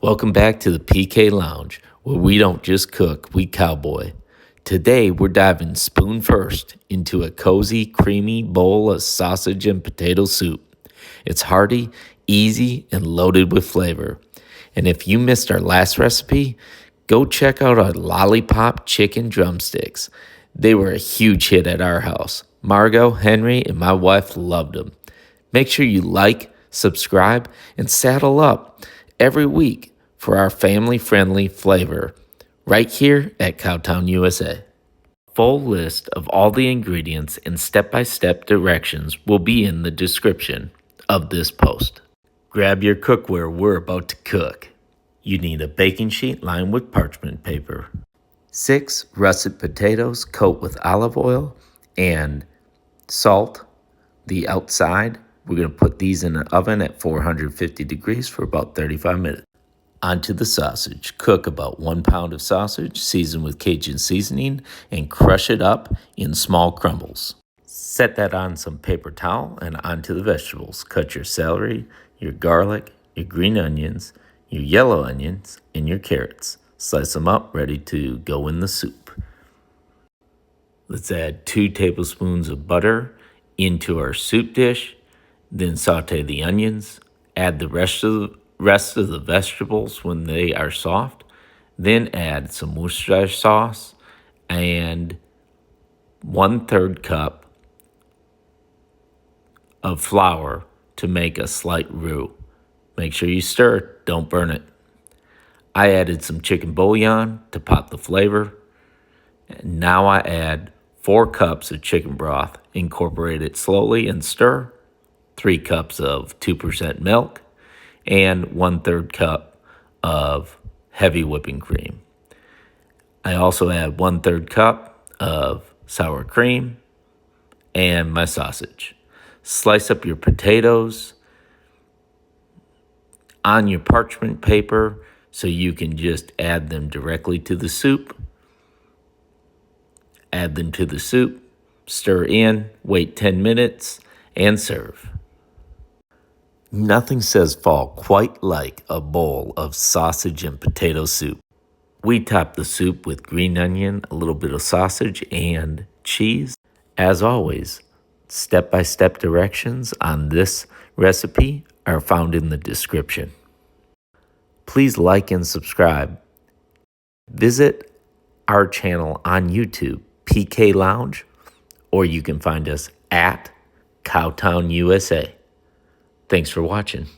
Welcome back to the PK Lounge, where we don't just cook, we cowboy. Today, we're diving spoon first into a cozy, creamy bowl of sausage and potato soup. It's hearty, easy, and loaded with flavor. And if you missed our last recipe, go check out our lollipop chicken drumsticks. They were a huge hit at our house. Margot, Henry, and my wife loved them. Make sure you like, subscribe, and saddle up every week for our family-friendly flavor right here at Cowtown, USA. Full list of all the ingredients and step-by-step directions will be in the description of this post. Grab your cookware, we're about to cook. You need a baking sheet lined with parchment paper, 6 russet potatoes coat with olive oil and salt the outside. We're going to put these in the oven at 450 degrees for about 35 minutes. Onto the sausage. Cook about 1 pound of sausage, season with Cajun seasoning, and crush it up in small crumbles. Set that on some paper towel and onto the vegetables. Cut your celery, your garlic, your green onions, your yellow onions, and your carrots. Slice them up, ready to go in the soup. Let's add 2 tablespoons of butter into our soup dish. Then saute the onions. Add the rest of the vegetables when they are soft. Then add some Worcestershire sauce and 1/3 cup of flour to make a slight roux. Make sure you stir, don't burn it. I added some chicken bouillon to pop the flavor. And now I add 4 cups of chicken broth. Incorporate it slowly and stir. 3 cups of 2% milk and 1/3 cup of heavy whipping cream. I also add 1/3 cup of sour cream and my sausage. Slice up your potatoes on your parchment paper so you can just add them directly to the soup. Add them to the soup, stir in, wait 10 minutes, and serve. Nothing says fall quite like a bowl of sausage and potato soup. We top the soup with green onion, a little bit of sausage, and cheese. As always, step-by-step directions on this recipe are found in the description. Please like and subscribe. Visit our channel on YouTube, PK Lounge, or you can find us at Cowtown, USA. Thanks for watching.